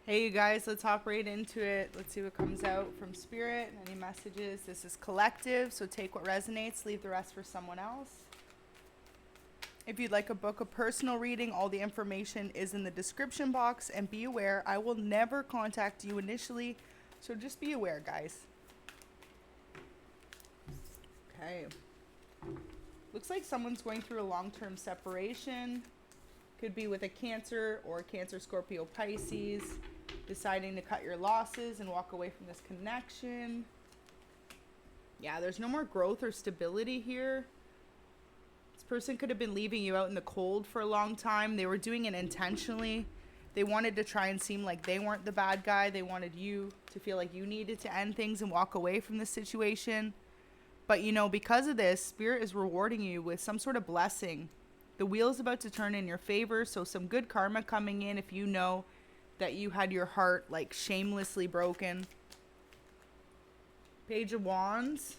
Hey, you guys, let's hop right into it. Let's see what comes out from Spirit. Any messages? This is collective, so take what resonates, leave the rest for someone else. If you'd like a book of personal reading, all the information is in the description box. And be aware, I will never contact you initially, so just be aware, guys. Okay. Looks like someone's going through a long-term separation. Could be with a Cancer or Cancer, Scorpio, Pisces. Deciding to cut your losses and walk away from this connection. Yeah, there's no more growth or stability here. This person could have been leaving you out in the cold for a long time. They were doing it intentionally. They wanted to try and seem like they weren't the bad guy. They wanted you to feel like you needed to end things and walk away from this situation. But because of this, Spirit is rewarding you with some sort of blessing. The wheel is about to turn in your favor, so some good karma coming in if you know that you had your heart like shamelessly broken. Page of Wands.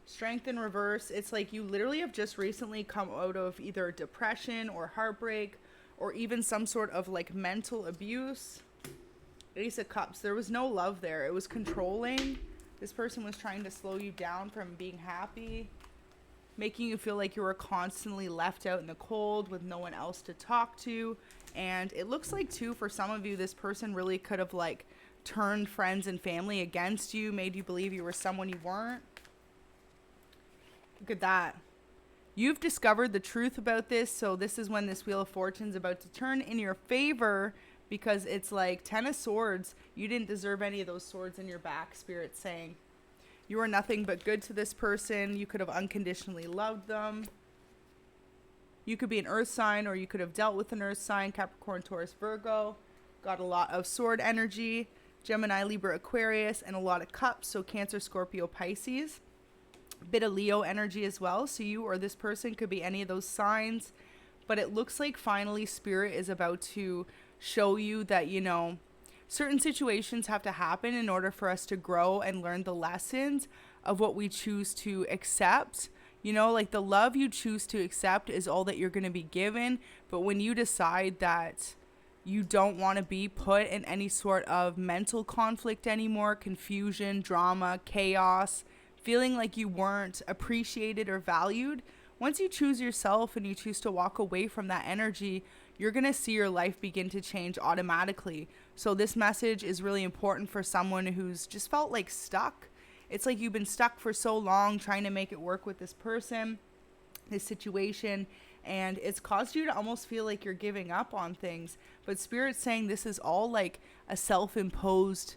Strength in reverse. It's like you literally have just recently come out of either depression or heartbreak or even some sort of like mental abuse. Ace of Cups. There was no love there. It was controlling. This person was trying to slow you down from being happy, making you feel like you were constantly left out in the cold with no one else to talk to. And it looks like, too, for some of you, this person really could have, like, turned friends and family against you, made you believe you were someone you weren't. Look at that. You've discovered the truth about this, so this is when this Wheel of Fortune's about to turn in your favor, because it's like 10 of Swords. You didn't deserve any of those swords in your back, Spirit's saying. You are nothing but good to this person. You could have unconditionally loved them. You could be an earth sign, or you could have dealt with an earth sign. Capricorn, Taurus, Virgo. Got a lot of sword energy. Gemini, Libra, Aquarius, and a lot of cups. So Cancer, Scorpio, Pisces. A bit of Leo energy as well. So you or this person could be any of those signs. But it looks like finally Spirit is about to show you that, certain situations have to happen in order for us to grow and learn the lessons of what we choose to accept. Like the love you choose to accept is all that you're going to be given. But when you decide that you don't want to be put in any sort of mental conflict anymore, confusion, drama, chaos, feeling like you weren't appreciated or valued, once you choose yourself and you choose to walk away from that energy, you're going to see your life begin to change automatically. So this message is really important for someone who's just felt like stuck. It's like you've been stuck for so long trying to make it work with this person, this situation, and it's caused you to almost feel like you're giving up on things. But Spirit's saying this is all like a self-imposed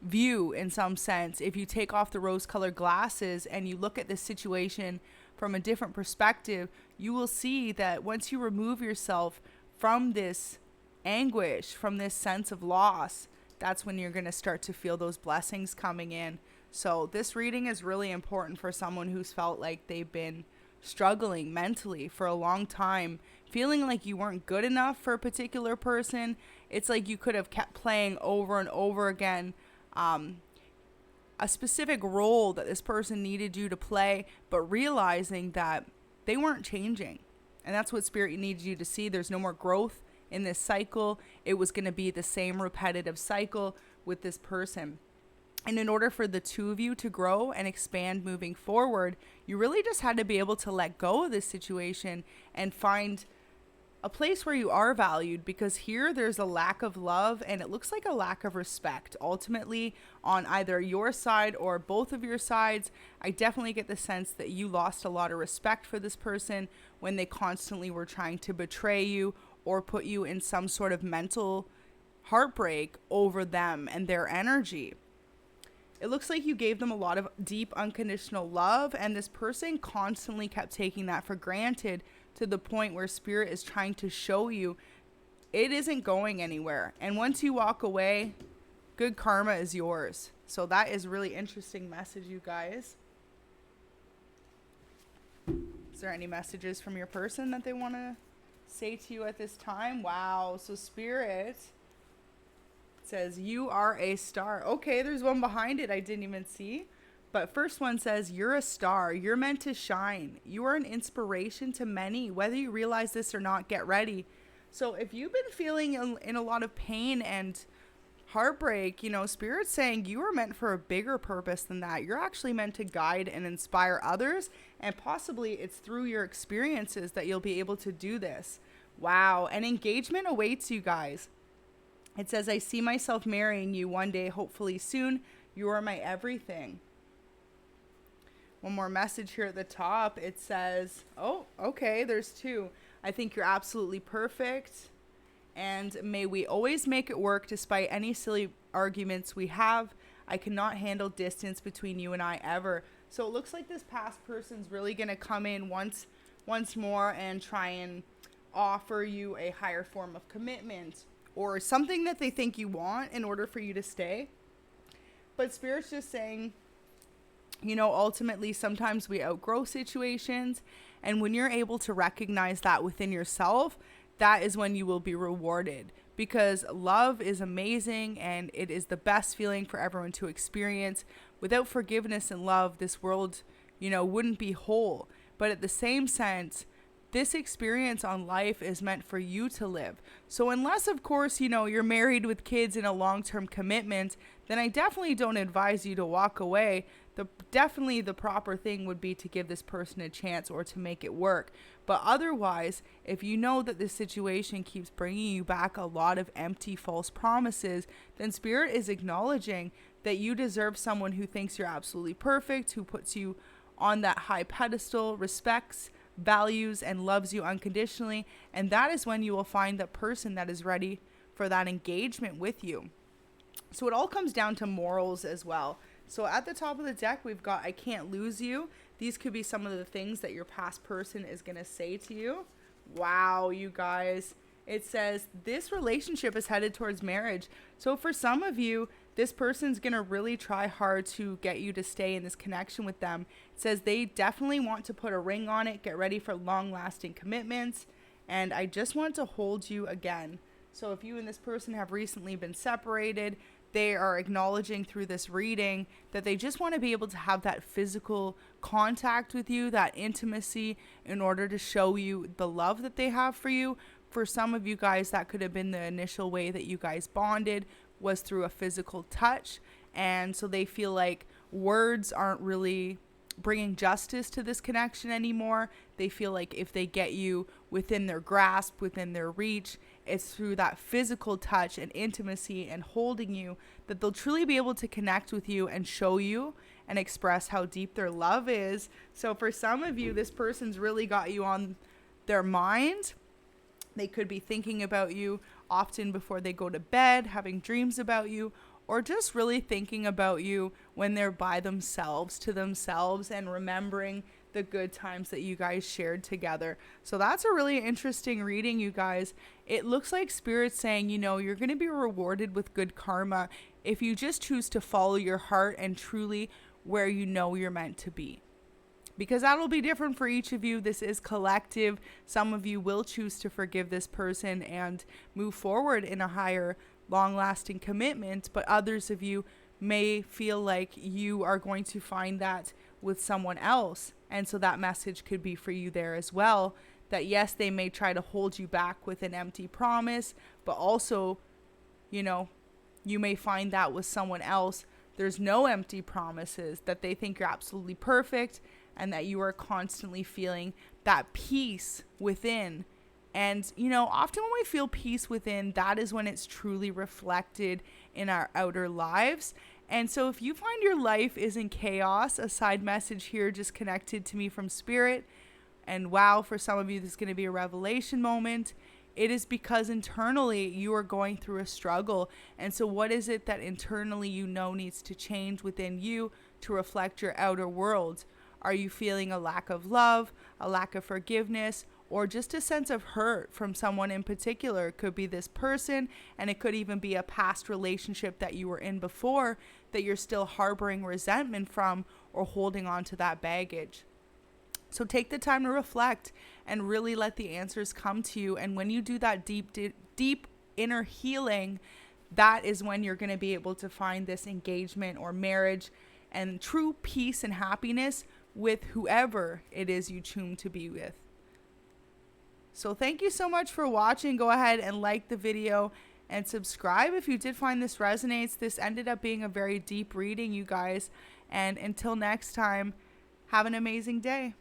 view in some sense. If you take off the rose-colored glasses and you look at this situation from a different perspective, you will see that once you remove yourself from this anguish, from this sense of loss, that's when you're going to start to feel those blessings coming in. So this reading is really important for someone who's felt like they've been struggling mentally for a long time, feeling like you weren't good enough for a particular person. It's like you could have kept playing over and over again a specific role that this person needed you to play, but realizing that they weren't changing. And that's what Spirit needed you to see. There's no more growth in this cycle. It was going to be the same repetitive cycle with this person. And in order for the two of you to grow and expand moving forward, you really just had to be able to let go of this situation and find a place where you are valued, because here there's a lack of love and it looks like a lack of respect ultimately on either your side or both of your sides. I definitely get the sense that you lost a lot of respect for this person when they constantly were trying to betray you or put you in some sort of mental heartbreak over them and their energy. It looks like you gave them a lot of deep unconditional love, and this person constantly kept taking that for granted, to the point where Spirit is trying to show you it isn't going anywhere. And once you walk away, good karma is yours. So that is a really interesting message, you guys. Is there any messages from your person that they want to say to you at this time? Wow. So Spirit says, you are a star. Okay, there's one behind it I didn't even see. But first one says, you're a star. You're meant to shine. You are an inspiration to many. Whether you realize this or not, get ready. So if you've been feeling in a lot of pain and heartbreak, Spirit's saying you are meant for a bigger purpose than that. You're actually meant to guide and inspire others, and possibly it's through your experiences that you'll be able to do this. Wow. And engagement awaits you guys. It says, I see myself marrying you one day, hopefully soon. You are my everything. One more message here at the top. It says, oh, okay, there's two. I think you're absolutely perfect. And may we always make it work despite any silly arguments we have. I cannot handle distance between you and I ever. So it looks like this past person's really going to come in once more and try and offer you a higher form of commitment or something that they think you want in order for you to stay. But Spirit's just saying, ultimately sometimes we outgrow situations. And when you're able to recognize that within yourself, that is when you will be rewarded, because love is amazing and it is the best feeling for everyone to experience. Without forgiveness and love, this world, wouldn't be whole. But at the same sense, this experience on life is meant for you to live. So unless, of course, you're married with kids in a long-term commitment, then I definitely don't advise you to walk away. Definitely the proper thing would be to give this person a chance or to make it work. But otherwise, if you know that this situation keeps bringing you back a lot of empty, false promises, then Spirit is acknowledging that you deserve someone who thinks you're absolutely perfect, who puts you on that high pedestal, respects, values, and loves you unconditionally. And that is when you will find that person that is ready for that engagement with you. So it all comes down to morals as well. So at the top of the deck, we've got I can't lose you. These could be some of the things that your past person is going to say to you. Wow, you guys. It says this relationship is headed towards marriage. So for some of you, this person's going to really try hard to get you to stay in this connection with them. It says they definitely want to put a ring on it, get ready for long-lasting commitments, and I just want to hold you again. So if you and this person have recently been separated, they are acknowledging through this reading that they just want to be able to have that physical contact with you, that intimacy, in order to show you the love that they have for you. For some of you guys, that could have been the initial way that you guys bonded, was through a physical touch. And so they feel like words aren't really bringing justice to this connection anymore. They feel like if they get you within their grasp, within their reach, it's through that physical touch and intimacy and holding you that they'll truly be able to connect with you and show you and express how deep their love is. So for some of you, this person's really got you on their mind. They could be thinking about you often before they go to bed, having dreams about you, or just really thinking about you when they're by themselves, to themselves, and remembering the good times that you guys shared together. So that's a really interesting reading, you guys. It looks like Spirit's saying, you're going to be rewarded with good karma if you just choose to follow your heart and truly where you're meant to be. Because that'll be different for each of you. This is collective. Some of you will choose to forgive this person and move forward in a higher, long-lasting commitment, but others of you may feel like you are going to find that with someone else. And so that message could be for you there as well, that yes, they may try to hold you back with an empty promise, but also, you may find that with someone else, there's no empty promises, that they think you're absolutely perfect and that you are constantly feeling that peace within. And, often when we feel peace within, that is when it's truly reflected in our outer lives. And so if you find your life is in chaos, a side message here just connected to me from Spirit, and wow, for some of you, this is going to be a revelation moment. It is because internally you are going through a struggle. And so what is it that internally needs to change within you to reflect your outer world? Are you feeling a lack of love, a lack of forgiveness, or just a sense of hurt from someone in particular? It could be this person, and it could even be a past relationship that you were in before that you're still harboring resentment from or holding on to that baggage. So take the time to reflect and really let the answers come to you. And when you do that deep inner healing, that is when you're going to be able to find this engagement or marriage and true peace and happiness with whoever it is you choose to be with. So thank you so much for watching. Go ahead and like the video and subscribe if you did find this resonates. This ended up being a very deep reading, you guys. And until next time, have an amazing day.